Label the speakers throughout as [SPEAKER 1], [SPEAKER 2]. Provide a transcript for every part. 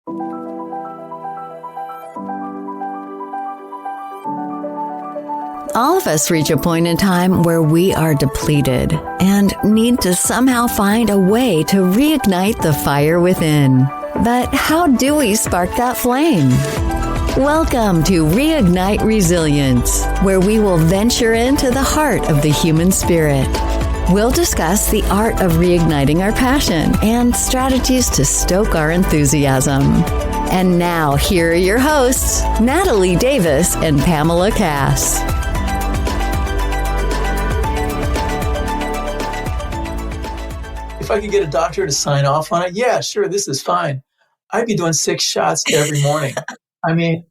[SPEAKER 1] All of us reach a point in time where we are depleted and need to somehow find a way to reignite the fire within. But how do we spark that flame? Welcome to Reignite Resilience, where we will venture into the heart of the human spirit. We'll discuss the art of reigniting our passion and strategies to stoke our enthusiasm. And now, here are your hosts, Natalie Davis and Pamela Cass.
[SPEAKER 2] If I could get a doctor to sign off on it, yeah, sure, this is fine. I'd be doing 6 shots every morning. I mean,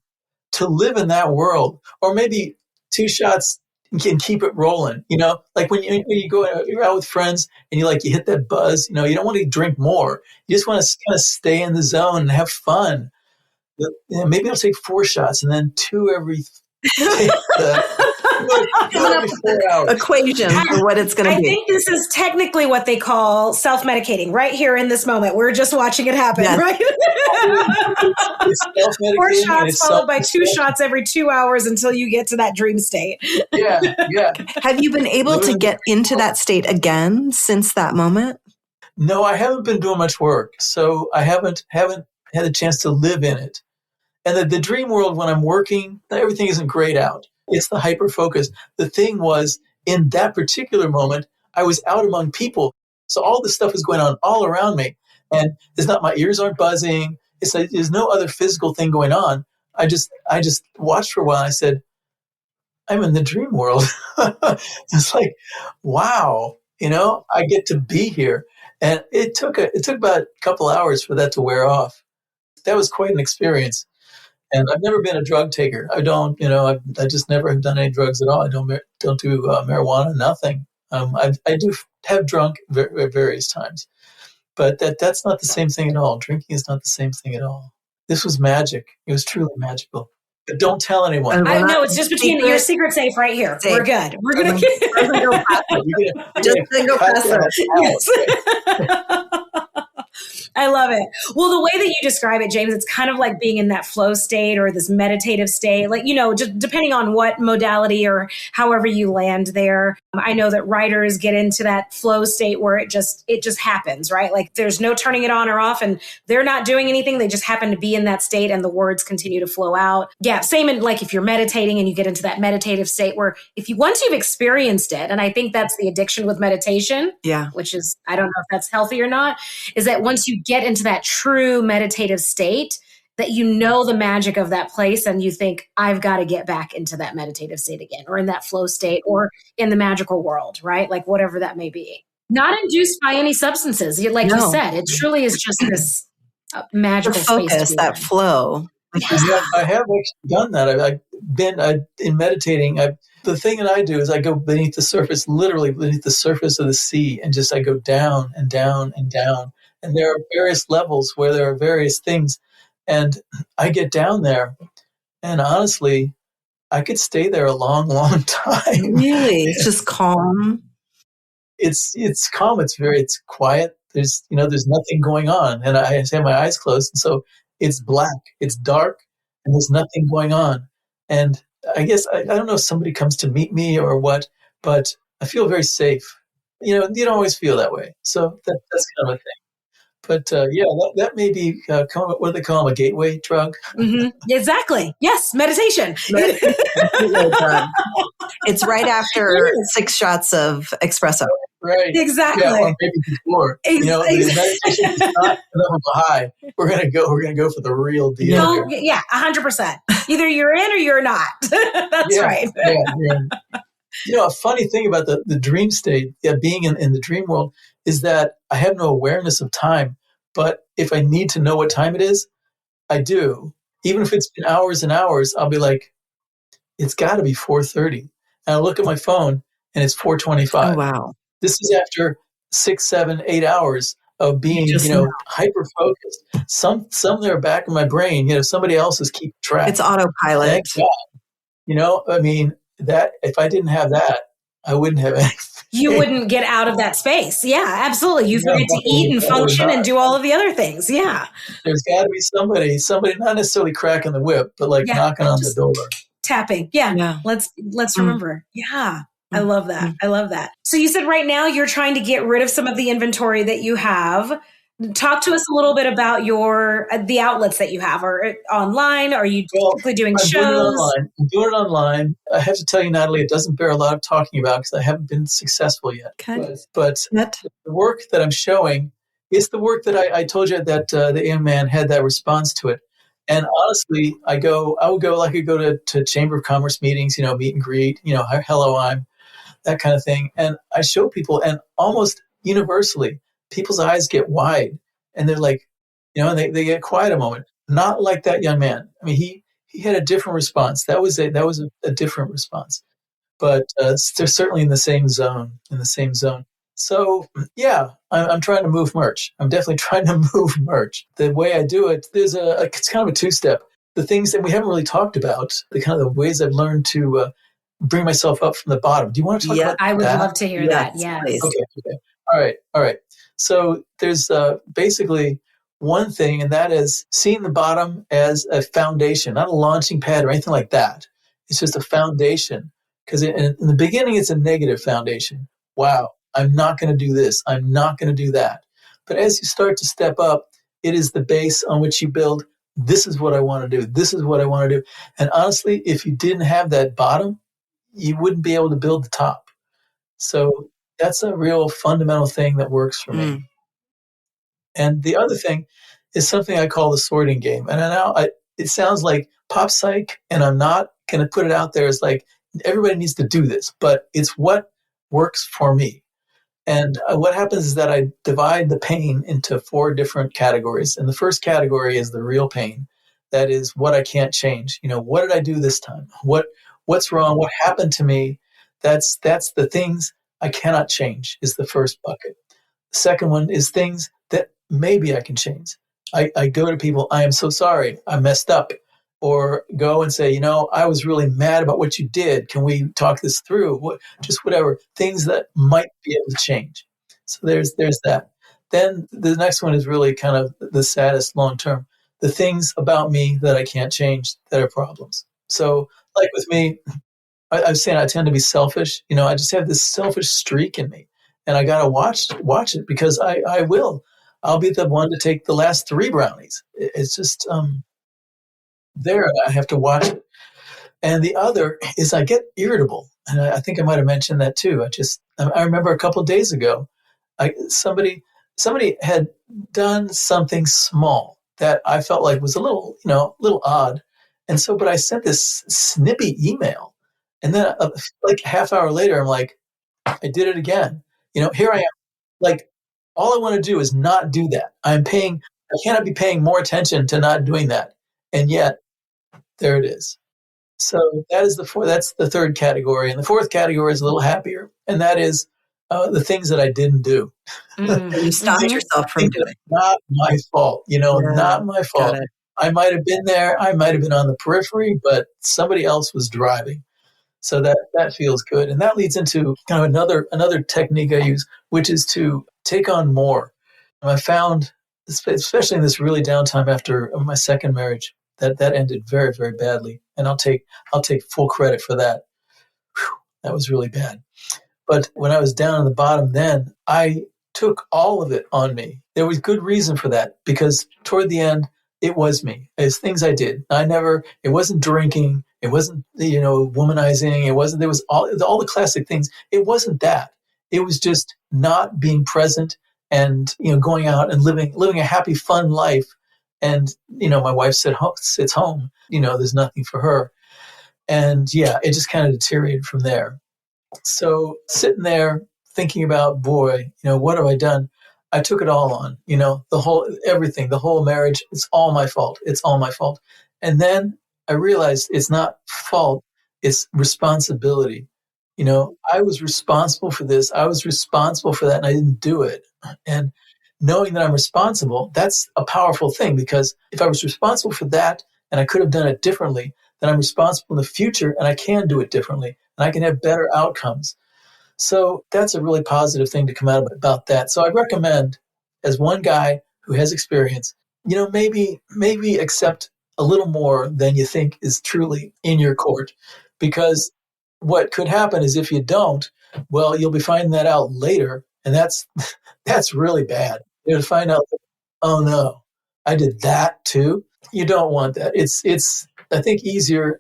[SPEAKER 2] to live in that world, or maybe 2 shots and keep it rolling. You know, like when you're out with friends and you hit that buzz. You know, you don't want to drink more. You just want to kind of stay in the zone and have fun. Maybe I'll take 4 shots and then 2 every.
[SPEAKER 3] Equation for what it's going to be.
[SPEAKER 4] I think this is technically what they call self-medicating right here in this moment. We're just watching it happen, yes. Right?
[SPEAKER 2] It's
[SPEAKER 4] 4 shots followed by 2 shots every 2 hours until you get to that dream state.
[SPEAKER 2] Yeah.
[SPEAKER 3] Have you been able to get into that state again since that moment?
[SPEAKER 2] No, I haven't been doing much work, so I haven't had a chance to live in it. And the dream world, when I'm working, everything isn't grayed out. It's the hyper focus. The thing was, in that particular moment, I was out among people. So all this stuff is going on all around me. And my ears aren't buzzing. It's like there's no other physical thing going on. I just watched for a while and I said, I'm in the dream world. It's like, wow, I get to be here. And it took about a couple hours for that to wear off. That was quite an experience. And I've never been a drug taker. I don't, I just never have done any drugs at all. I don't do marijuana, nothing. I do have drunk at various times, but that's not the same thing at all. Drinking is not the same thing at all. This was magic. It was truly magical. But don't tell anyone.
[SPEAKER 4] I know it's just between your secret safe right here. Safe. We're good. We're gonna go past it. I love it. Well, the way that you describe it, James, it's kind of like being in that flow state or this meditative state, just depending on what modality or however you land there. I know that writers get into that flow state where it just happens, right? Like there's no turning it on or off and they're not doing anything. They just happen to be in that state and the words continue to flow out. Yeah. Same in if you're meditating and you get into that meditative state where once you've experienced it, and I think that's the addiction with meditation, which is, I don't know if that's healthy or not, is that once you get into that true meditative state, that the magic of that place and you think, I've got to get back into that meditative state again, or in that flow state, or in the magical world, right? Like whatever that may be. Not induced by any substances. You said, it truly is just this magical
[SPEAKER 3] focus, space. That flow.
[SPEAKER 2] Yeah, I have actually done that. I've been in meditating. The thing that I do is I go beneath the surface, literally beneath the surface of the sea, and I go down and down and down. And there are various levels where there are various things. And I get down there, and honestly, I could stay there a long, long time.
[SPEAKER 3] Really? It's just calm.
[SPEAKER 2] It's calm. It's quiet. There's nothing going on. And I have my eyes closed. And so it's black, it's dark, and there's nothing going on. And I guess, I don't know if somebody comes to meet me or what, but I feel very safe. You don't always feel that way. So that's kind of a thing. But that may be, what do they call them, a gateway drug?
[SPEAKER 4] Mm-hmm. Exactly. Yes, meditation.
[SPEAKER 3] It's right after 6 shots of espresso.
[SPEAKER 2] Right.
[SPEAKER 4] Exactly.
[SPEAKER 2] Yeah, or maybe before.
[SPEAKER 4] Exactly.
[SPEAKER 2] The meditation is not enough of a high. We're gonna go for the real deal.
[SPEAKER 4] No, yeah, 100%. Either you're in or you're not. That's right.
[SPEAKER 2] Yeah. A funny thing about the dream state, being in the dream world, is that I have no awareness of time. But if I need to know what time it is, I do. Even if it's been hours and hours, I'll be like, it's got to be 4:30. And I'll look at my phone and it's 4:25.
[SPEAKER 3] Oh, wow.
[SPEAKER 2] This is after 6, 7, 8 hours of being, hyper focused. Some there back in my brain, somebody else is keeping track.
[SPEAKER 3] It's autopilot.
[SPEAKER 2] Thank God. That if I didn't have that, I wouldn't have anything.
[SPEAKER 4] you wouldn't get out of that space. Yeah, absolutely. You forget to eat and function and do all of the other things. Yeah.
[SPEAKER 2] There's got to be somebody not necessarily cracking the whip, but like knocking on the door.
[SPEAKER 4] Tapping. Yeah. Let's remember. Yeah. I love that. I love that. So you said right now you're trying to get rid of some of the inventory that you have. Talk to us a little bit about the outlets that you have. Or online? Are you typically doing shows?
[SPEAKER 2] I'm doing it online. I have to tell you, Natalie, it doesn't bear a lot of talking about because I haven't been successful yet.
[SPEAKER 3] Okay.
[SPEAKER 2] But the work that I'm showing is the work that I told you that the young man had that response to it. And honestly, I would go to Chamber of Commerce meetings, meet and greet, hello, that kind of thing. And I show people, and almost universally, people's eyes get wide and they're like, and they get quiet a moment. Not like that young man. I mean, he had a different response. That was a different response, but they're certainly in the same zone. So yeah, I'm trying to move merch. I'm definitely trying to move merch. The way I do it, it's kind of a two-step. The things that we haven't really talked about, the kind of the ways I've learned to bring myself up from the bottom. Do you want to talk about that?
[SPEAKER 4] I would love to hear that. Yeah.
[SPEAKER 2] Okay. All right. So there's basically one thing, and that is seeing the bottom as a foundation, not a launching pad or anything like that. It's just a foundation. Because in the beginning, it's a negative foundation. Wow, I'm not going to do this. I'm not going to do that. But as you start to step up, it is the base on which you build. This is what I want to do. This is what I want to do. And honestly, if you didn't have that bottom, you wouldn't be able to build the top. So that's a real fundamental thing that works for me. And the other thing is something I call the sorting game. And it sounds like pop psych, and I'm not going to put it out there as like everybody needs to do this, but it's what works for me. And what happens is that I divide the pain into 4 different categories. And the first category is the real pain. That is what I can't change. What did I do this time? What's wrong? What happened to me? That's the things I cannot change is the first bucket. The second one is things that maybe I can change. I go to people, I am so sorry, I messed up. Or go and say, I was really mad about what you did. Can we talk this through? Just whatever. Things that might be able to change. So there's that. Then the next one is really kind of the saddest long term. The things about me that I can't change that are problems. So like with me, I was saying I tend to be selfish. I just have this selfish streak in me. And I got to watch it because I will. I'll be the one to take the last 3 brownies. It's just... there, I have to watch it. And the other is I get irritable. And I think I might have mentioned that too. I remember a couple of days ago, somebody had done something small that I felt like was a little odd. And so, but I sent this snippy email. And then like a half hour later, I'm like, I did it again. Here I am. Like, all I want to do is not do that. I cannot be paying more attention to not doing that. And yet, there it is. So that's the third category. And the fourth category is a little happier. And that is the things that I didn't do.
[SPEAKER 3] You stopped yourself from doing it.
[SPEAKER 2] Not my fault. Not my fault. I might have been there. I might have been on the periphery, but somebody else was driving. So that feels good. And that leads into kind of another technique I use, which is to take on more. And I found, especially in this really downtime after my second marriage, that ended very, very badly. And I'll take full credit for that. Whew, that was really bad. But when I was down on the bottom then, I took all of it on me. There was good reason for that because toward the end, it was me. It's things I did. It wasn't drinking. It wasn't, womanizing. There was all the classic things. It wasn't that. It was just not being present and, going out and living a happy, fun life. And, my wife sits home, there's nothing for her. And yeah, it just kind of deteriorated from there. So sitting there thinking about, boy, what have I done? I took it all on, everything, the whole marriage. It's all my fault. It's all my fault. And then I realized it's not fault. It's responsibility. I was responsible for this. I was responsible for that. And I didn't do it. And knowing that I'm responsible, that's a powerful thing because if I was responsible for that and I could have done it differently, then I'm responsible in the future and I can do it differently and I can have better outcomes. So that's a really positive thing to come out about that. So I recommend, as one guy who has experience, maybe accept a little more than you think is truly in your court. Because what could happen is if you don't, well, you'll be finding that out later. And that's really bad. You'll find out, oh no, I did that too. You don't want that. It's I think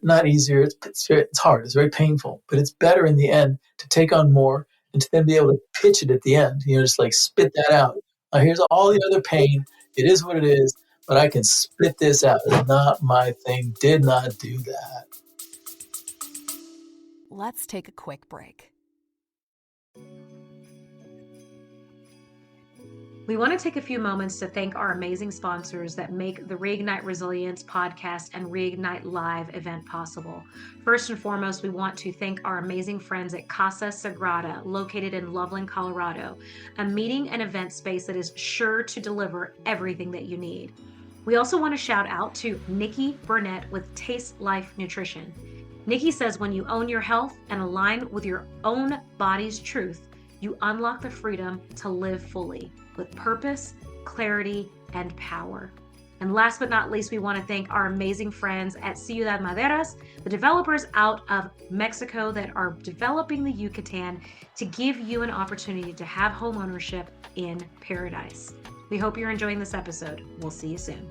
[SPEAKER 2] not easier. It's hard. It's very painful, but it's better in the end to take on more and to then be able to pitch it at the end. Just like spit that out. Now here's all the other pain. It is what it is, but I can spit this out. It's not my thing. Did not do that.
[SPEAKER 5] Let's take a quick break.
[SPEAKER 6] We want to take a few moments to thank our amazing sponsors that make the Reignite Resilience podcast and Reignite Live event possible. First and foremost, we want to thank our amazing friends at Casa Sagrada, located in Loveland, Colorado, a meeting and event space that is sure to deliver everything that you need. We also want to shout out to Nikki Burnett with Taste Life Nutrition. Nikki says when you own your health and align with your own body's truth, you unlock the freedom to live fully, with purpose, clarity, and power. And last but not least, we want to thank our amazing friends at Ciudad Maderas, the developers out of Mexico that are developing the Yucatan to give you an opportunity to have home ownership in paradise. We hope you're enjoying this episode. We'll see you soon.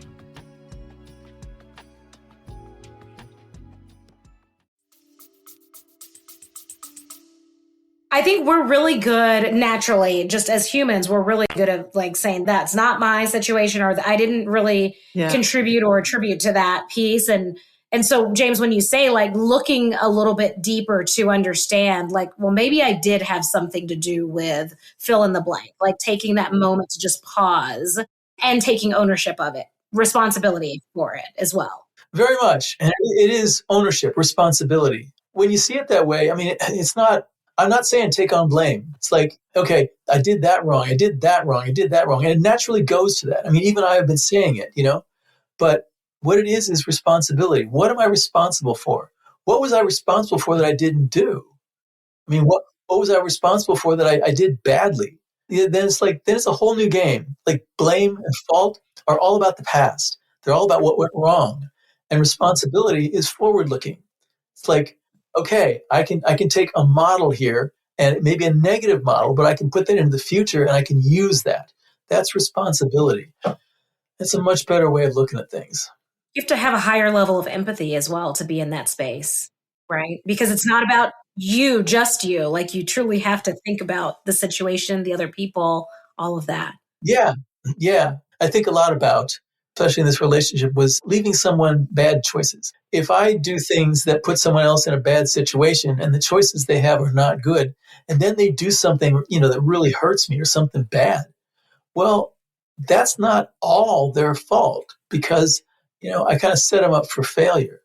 [SPEAKER 4] I think we're really good naturally, just as humans, we're really good at like saying that's not my situation, or I didn't really contribute or attribute to that piece. And so, James, when you say like looking a little bit deeper to understand, like, well, maybe I did have something to do with fill in the blank, like taking that moment to just pause and taking ownership of it, responsibility for it as well.
[SPEAKER 2] Very much. And it is ownership, responsibility. When you see it that way, I mean, I'm not saying take on blame. It's like, okay, I did that wrong. I did that wrong. I did that wrong. And it naturally goes to that. I mean, even I have been saying it, but what it is responsibility. What am I responsible for? What was I responsible for that I didn't do? I mean, what was I responsible for that I did badly? Then it's a whole new game. Like blame and fault are all about the past. They're all about what went wrong. And responsibility is forward looking. It's like, okay, I can take a model here, and it may be a negative model, but I can put that into the future and I can use that. That's responsibility. That's a much better way of looking at things.
[SPEAKER 4] You have to have a higher level of empathy as well to be in that space, right? Because it's not about you, just you. Like you truly have to think about the situation, the other people, all of that.
[SPEAKER 2] Yeah. I think a lot about, especially in this relationship, was leaving someone bad choices. If I do things that put someone else in a bad situation and the choices they have are not good, and then they do something, that really hurts me or something bad, well, that's not all their fault because, I kind of set them up for failure.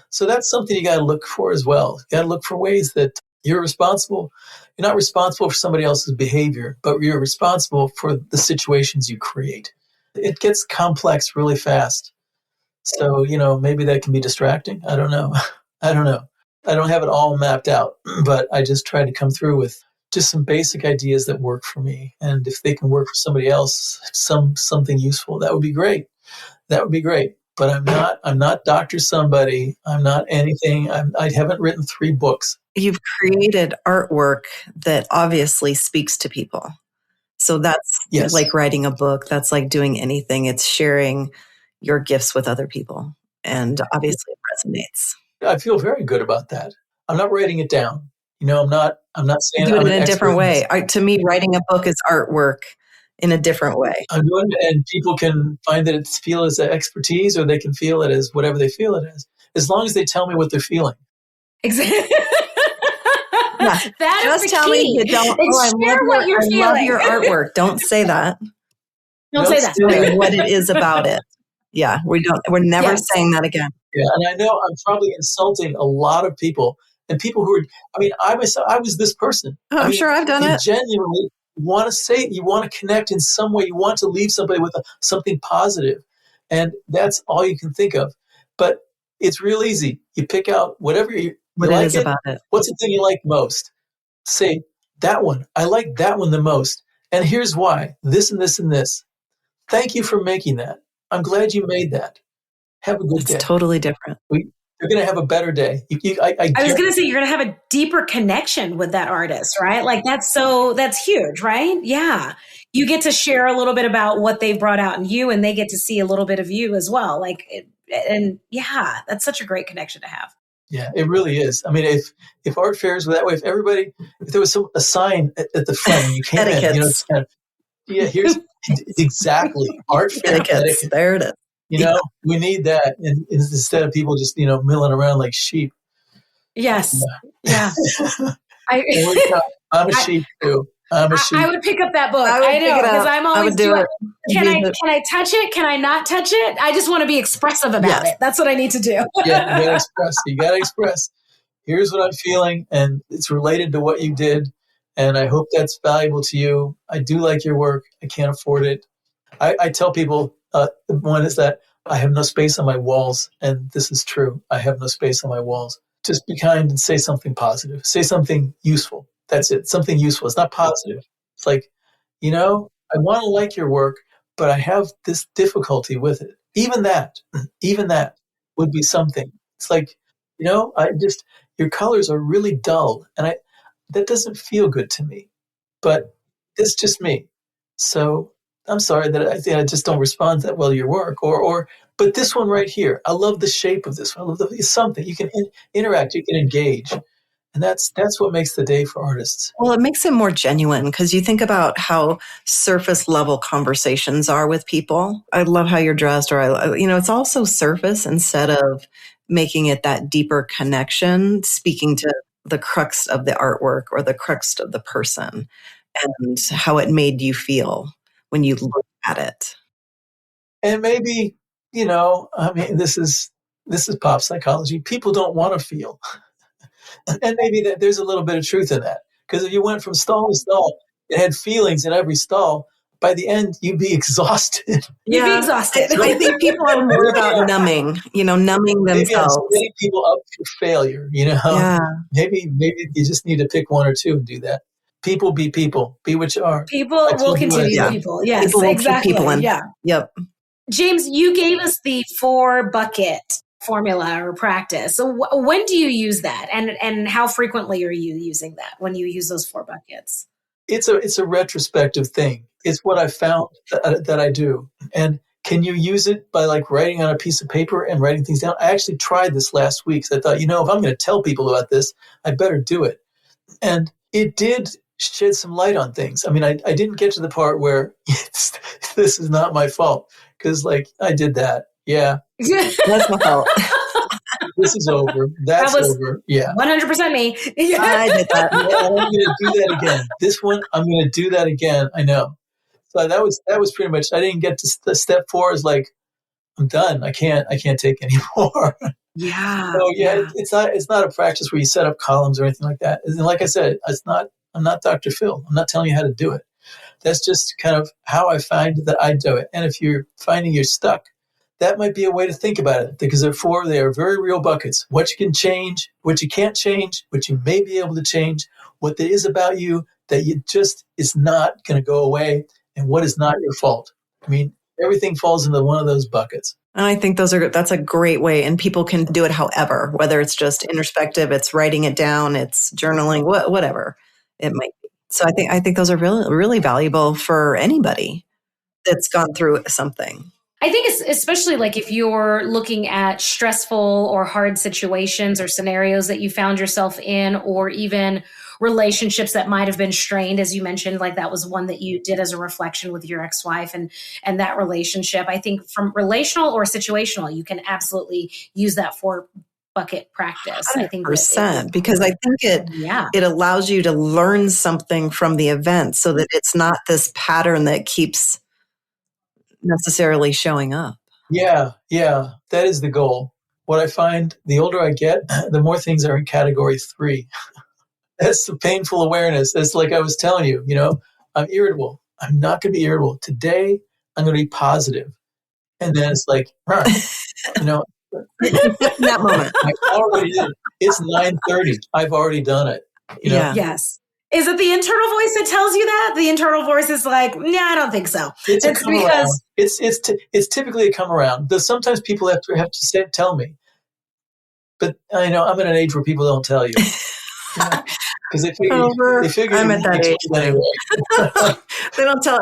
[SPEAKER 2] So that's something you got to look for as well. You got to look for ways that you're responsible. You're not responsible for somebody else's behavior, but you're responsible for the situations you create. It gets complex really fast. So, maybe that can be distracting. I don't know. I don't have it all mapped out, but I just try to come through with just some basic ideas that work for me. And if they can work for somebody else, something useful, that would be great. But I'm not Dr. Somebody. I'm not anything. I haven't written 3 books.
[SPEAKER 3] You've created artwork that obviously speaks to people. So that's like writing a book. That's like doing anything. It's sharing your gifts with other people. And obviously it resonates.
[SPEAKER 2] I feel very good about that. I'm not writing it down. I'm not saying
[SPEAKER 3] do
[SPEAKER 2] I'm
[SPEAKER 3] it in a different way. To me, writing a book is artwork in a different way.
[SPEAKER 2] I'm doing it, and people can find that it's feel as an expertise, or they can feel it as whatever they feel it as long as they tell me what they're feeling.
[SPEAKER 4] Exactly.
[SPEAKER 3] Yeah.
[SPEAKER 4] That
[SPEAKER 3] just
[SPEAKER 4] is the
[SPEAKER 3] tell
[SPEAKER 4] key.
[SPEAKER 3] me you don't. I love your artwork. Don't say that.
[SPEAKER 4] Don't say that.
[SPEAKER 3] Say what it is about it. Yeah, we're never saying that again.
[SPEAKER 2] Yeah, and I know I'm probably insulting a lot of people, and people who are. I mean, I was this person.
[SPEAKER 3] I'm sure I've done it.
[SPEAKER 2] Genuinely want to say, you want to connect in some way. You want to leave somebody with something positive, and that's all you can think of. But it's real easy. You pick out whatever you
[SPEAKER 3] what
[SPEAKER 2] like
[SPEAKER 3] it is about it.
[SPEAKER 2] What's the thing you like most? Say, that one. I like that one the most. And here's why. This and this and this. Thank you for making that. I'm glad you made that. Have a good day.
[SPEAKER 3] It's totally different.
[SPEAKER 2] You're going to have a better day.
[SPEAKER 4] I was going to say, you're going to have a deeper connection with that artist, right? Like that's huge, right? Yeah. You get to share a little bit about what they've brought out in you, and they get to see a little bit of you as well. And yeah, that's such a great connection to have.
[SPEAKER 2] Yeah, it really is. I mean, if art fairs were that way, if there was a sign at the front when you came in, it's kind of, here's exactly art fair etiquette.
[SPEAKER 3] There it is.
[SPEAKER 2] We need that, and instead of people just milling around like sheep.
[SPEAKER 4] Yes. Yeah.
[SPEAKER 2] I'm a sheep too. I'm a sheep.
[SPEAKER 4] I would pick up that book. I know, because I'm always doing. Can I touch it? Can I not touch it? I just want to be expressive about it. That's what I need to do.
[SPEAKER 2] Yeah, you gotta express. You gotta express. Here's what I'm feeling, and it's related to what you did, and I hope that's valuable to you. I do like your work. I can't afford it. I tell people, one is that I have no space on my walls, and this is true. I have no space on my walls. Just be kind and say something positive. Say something useful. That's it. Something useful. It's not positive. It's like, I want to like your work, but I have this difficulty with it. Even that would be something. It's like, your colors are really dull, and that doesn't feel good to me. But it's just me. So I'm sorry that I just don't respond that well to your work. But this one right here, I love the shape of this one. I love it's something. You can interact, you can engage. And that's what makes the day for artists.
[SPEAKER 3] Well, it makes it more genuine, because you think about how surface level conversations are with people. I love how you're dressed, or it's also surface instead of making it that deeper connection, speaking to the crux of the artwork or the crux of the person and how it made you feel when you look at it.
[SPEAKER 2] And maybe, this is pop psychology. People don't want to feel. And maybe there's a little bit of truth in that. Because if you went from stall to stall, it had feelings in every stall. By the end, you'd be exhausted.
[SPEAKER 4] You'd be exhausted.
[SPEAKER 3] I think people are more about numbing themselves.
[SPEAKER 2] Maybe I'm setting people up for failure,
[SPEAKER 3] Yeah.
[SPEAKER 2] Maybe you just need to pick one or two and do that. People be people. Be what you are.
[SPEAKER 4] People will continue to be people. Yes,
[SPEAKER 3] people will
[SPEAKER 4] exactly.
[SPEAKER 3] Keep people in.
[SPEAKER 4] Yeah.
[SPEAKER 3] Yep.
[SPEAKER 4] James, you gave us the 4-bucket formula or practice. So when do you use that? And how frequently are you using that when you use those 4 buckets?
[SPEAKER 2] It's a retrospective thing. It's what I found that I do. And can you use it by writing on a piece of paper and writing things down? I actually tried this last week. So I thought, if I'm going to tell people about this, I better do it. And it did shed some light on things. I mean, I didn't get to the part where this is not my fault, because I did that. Yeah.
[SPEAKER 3] That's my fault.
[SPEAKER 2] This is over. That's over. Yeah.
[SPEAKER 4] 100% me.
[SPEAKER 3] I did that.
[SPEAKER 2] Yeah, I'm going to do that again. This one, I'm going to do that again. I know. So that was pretty much, I didn't get to step 4 is I'm done. I can't take anymore.
[SPEAKER 4] Yeah.
[SPEAKER 2] So it's not a practice where you set up columns or anything like that. And like I said, I'm not Dr. Phil. I'm not telling you how to do it. That's just kind of how I find that I do it. And if you're finding you're stuck, that might be a way to think about it, because they are very real buckets. What you can change, what you can't change, what you may be able to change, what there is about you that you just is not going to go away, and what is not your fault. I mean, everything falls into one of those buckets.
[SPEAKER 3] And I think that's a great way, and people can do it however, whether it's just introspective, it's writing it down, it's journaling, whatever it might be. So I think those are really, really valuable for anybody that's gone through something.
[SPEAKER 4] I think it's especially if you're looking at stressful or hard situations or scenarios that you found yourself in, or even relationships that might have been strained, as you mentioned, that was one that you did as a reflection with your ex-wife and that relationship. I think from relational or situational, you can absolutely use that 4-bucket practice.
[SPEAKER 3] 100%,
[SPEAKER 4] I think
[SPEAKER 3] because I think it allows you to learn something from the event, so that it's not this pattern that keeps necessarily showing up.
[SPEAKER 2] Yeah, that is the goal. What I find, the older I get, the more things are in category 3. That's the painful awareness. That's like I was telling you, I'm irritable. I'm not going to be irritable. Today, I'm going to be positive. And then it's
[SPEAKER 3] that moment.
[SPEAKER 2] I already did. It's 9:30. I've already done it.
[SPEAKER 4] Yes. Is it the internal voice that tells you that? The internal voice is like, nah, I don't think so.
[SPEAKER 2] It's a come around. It's typically a come around. Sometimes people have to tell me, but I know I'm at an age where people don't tell you. Because they figure
[SPEAKER 3] I'm at that age anyway. They don't tell.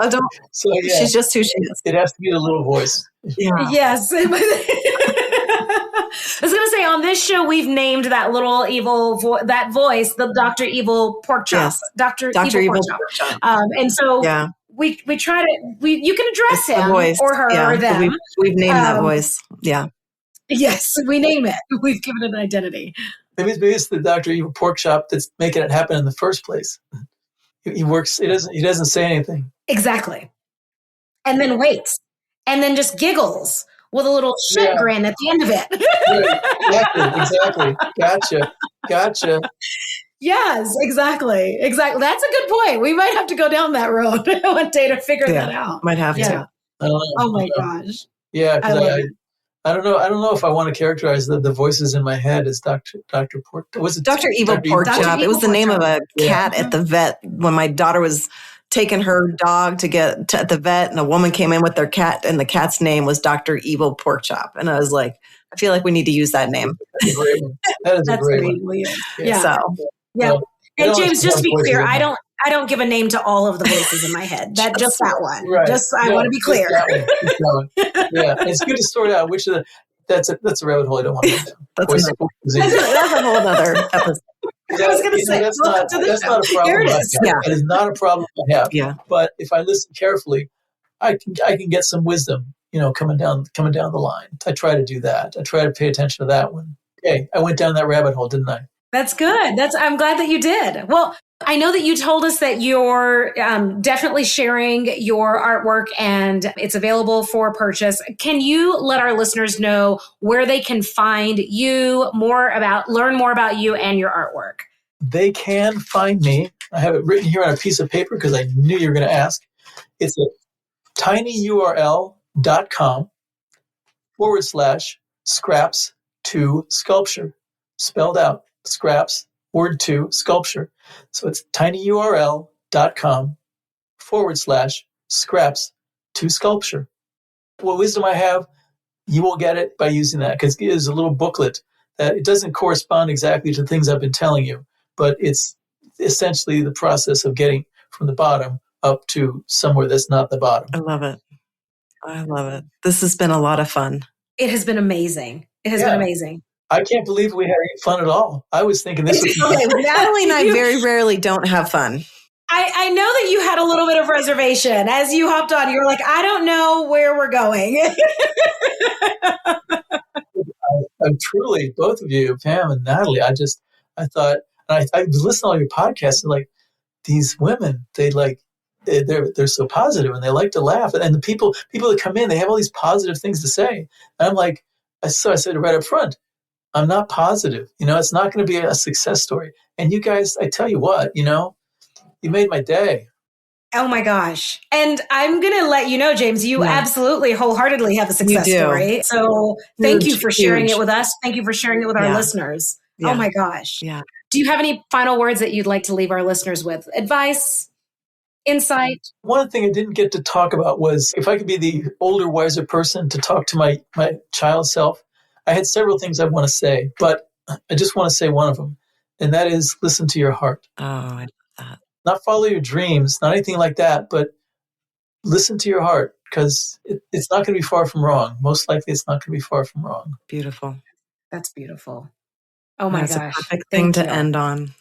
[SPEAKER 3] So yeah, she's just who she is.
[SPEAKER 2] It has to be a little voice.
[SPEAKER 4] Yeah. Yes. I was going to say, on this show, we've named that little evil that voice the Dr. Evil Pork Chop.
[SPEAKER 3] Yes.
[SPEAKER 4] Dr. Evil Pork Chop. And so we try to you can address him or her or them.
[SPEAKER 3] We've named that voice. Yeah.
[SPEAKER 4] Yes, we name it. We've given it an identity.
[SPEAKER 2] Maybe it's the Dr. Evil Pork Chop that's making it happen in the first place. He works. He doesn't say anything.
[SPEAKER 4] Exactly. And then waits. And then just giggles with a little shit grin at the end of it.
[SPEAKER 2] Exactly. Gotcha.
[SPEAKER 4] Yes, exactly. That's a good point. We might have to go down that road one day to figure that out.
[SPEAKER 3] Might have to.
[SPEAKER 4] Oh my gosh.
[SPEAKER 2] Yeah, because I don't know. I don't know if I want to characterize the voices in my head as Dr. Pork. Was it
[SPEAKER 3] Dr. Evil Pork Chop? It was the name of a cat at the vet when my daughter was taking her dog to get at the vet, and a woman came in with their cat, and the cat's name was Dr. Evil Pork Chop. And I was like, I feel like we need to use that name.
[SPEAKER 2] That's a great one. That is a great one.
[SPEAKER 4] Yeah.
[SPEAKER 3] So,
[SPEAKER 4] Well, and James, just to be clear, I don't give a name to all of the voices in my head. Just that one.
[SPEAKER 2] Right.
[SPEAKER 4] I want to be clear.
[SPEAKER 2] That one. Yeah, it's good to sort out which of the. That's a rabbit hole I don't want to go down. That's
[SPEAKER 3] a whole other episode.
[SPEAKER 4] I was going to say
[SPEAKER 2] that's not a problem.
[SPEAKER 4] There it is.
[SPEAKER 2] It is not a problem I have.
[SPEAKER 3] Yeah.
[SPEAKER 2] But if I listen carefully, I can get some wisdom. Coming down the line. I try to do that. I try to pay attention to that one. Okay, I went down that rabbit hole, didn't I?
[SPEAKER 4] That's good. I'm glad that you did. Well, I know that you told us that you're definitely sharing your artwork and it's available for purchase. Can you let our listeners know where they can find you, learn more about you and your artwork?
[SPEAKER 2] They can find me. I have it written here on a piece of paper because I knew you were going to ask. It's at tinyurl.com/scraps2sculpture. Spelled out, scraps, word 2, sculpture. So it's tinyurl.com/scraps2sculpture. What wisdom I have, you will get it by using that, because it is a little booklet that it doesn't correspond exactly to things I've been telling you, but it's essentially the process of getting from the bottom up to somewhere that's not the bottom.
[SPEAKER 3] I love it. This has been a lot of fun.
[SPEAKER 4] It has been amazing. Been amazing.
[SPEAKER 2] I can't believe we had any fun at all. I was thinking this was
[SPEAKER 3] okay. Natalie and I very rarely don't have fun.
[SPEAKER 4] I know that you had a little bit of reservation as you hopped on. You were like, I don't know where we're going.
[SPEAKER 2] I'm truly, both of you, Pam and Natalie, I thought, and I listened to all your podcasts, and like, these women, they're so positive and they like to laugh. And the people that come in, they have all these positive things to say. And I'm like, I said right up front, I'm not positive. It's not going to be a success story. And you guys, I tell you what, you made my day.
[SPEAKER 4] Oh my gosh. And I'm going to let you know, James, you absolutely wholeheartedly have a success story. So thank you for sharing it with us. Thank you for sharing it with our listeners. Yeah. Oh my gosh.
[SPEAKER 3] Yeah.
[SPEAKER 4] Do you have any final words that you'd like to leave our listeners with? Advice? Insight?
[SPEAKER 2] One thing I didn't get to talk about was if I could be the older, wiser person to talk to my child self. I had several things I want to say, but I just want to say one of them, and that is listen to your heart.
[SPEAKER 3] Oh, I love that.
[SPEAKER 2] Not follow your dreams, not anything like that, but listen to your heart, because it's not going to be far from wrong. Most likely it's not going to be far from wrong.
[SPEAKER 3] Beautiful.
[SPEAKER 4] That's beautiful. Oh my gosh.
[SPEAKER 3] That's a perfect thing to end on.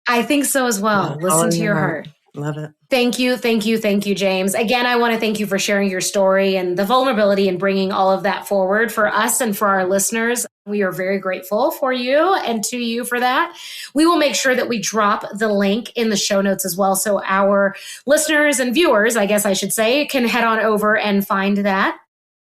[SPEAKER 4] I think so as well. Listen to your heart.
[SPEAKER 3] Love it.
[SPEAKER 4] Thank you, James. Again, I want to thank you for sharing your story and the vulnerability and bringing all of that forward for us and for our listeners. We are very grateful for you and to you for that. We will make sure that we drop the link in the show notes as well, so our listeners and viewers, I guess I should say, can head on over and find that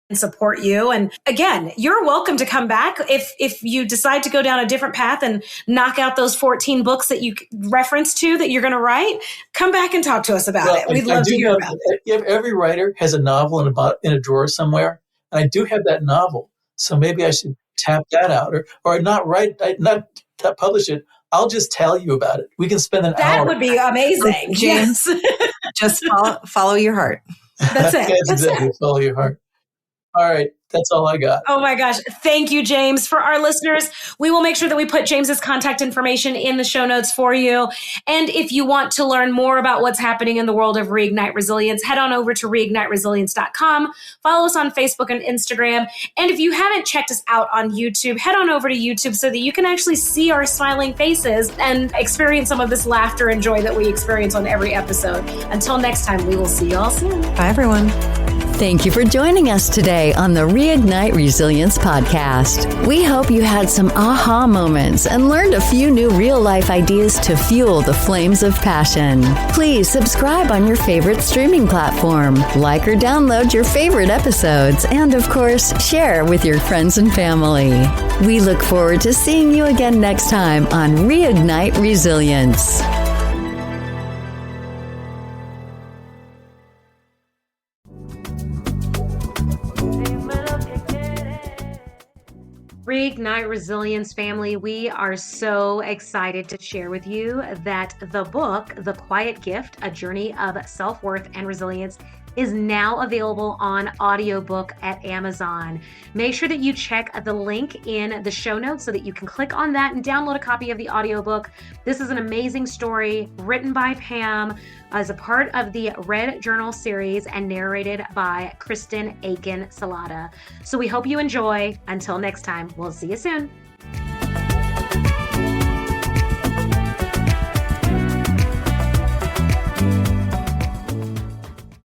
[SPEAKER 4] and support you. And again, you're welcome to come back if you decide to go down a different path and knock out those 14 books that you referenced to that you're going to write. Come back and talk to us about it. We'd love to hear about it.
[SPEAKER 2] Every writer has a novel in a drawer somewhere, and I do have that novel. So maybe I should tap that out, or not publish it I'll just tell you about it. We can spend an hour.
[SPEAKER 4] That would be amazing.
[SPEAKER 3] James, just follow your heart.
[SPEAKER 4] That's it.
[SPEAKER 2] That's exactly it. Follow your heart. All right. That's all I got.
[SPEAKER 4] Oh my gosh. Thank you, James. For our listeners, we will make sure that we put James's contact information in the show notes for you. And if you want to learn more about what's happening in the world of Reignite Resilience, head on over to reigniteresilience.com. Follow us on Facebook and Instagram. And if you haven't checked us out on YouTube, head on over to YouTube so that you can actually see our smiling faces and experience some of this laughter and joy that we experience on every episode. Until next time, we will see you all soon.
[SPEAKER 3] Bye, everyone.
[SPEAKER 1] Thank you for joining us today on the Reignite Resilience podcast. We hope you had some aha moments and learned a few new real-life ideas to fuel the flames of passion. Please subscribe on your favorite streaming platform, like or download your favorite episodes, and of course, share with your friends and family. We look forward to seeing you again next time on Reignite Resilience.
[SPEAKER 6] Reignite Resilience family, we are so excited to share with you that the book, The Quiet Gift, A Journey of Self-Worth and Resilience, is now available on audiobook at Amazon. Make sure that you check the link in the show notes so that you can click on that and download a copy of the audiobook. This is an amazing story written by Pam as a part of the Red Journal series and narrated by Kristen Aiken Salata. So we hope you enjoy. Until next time, we'll see you soon.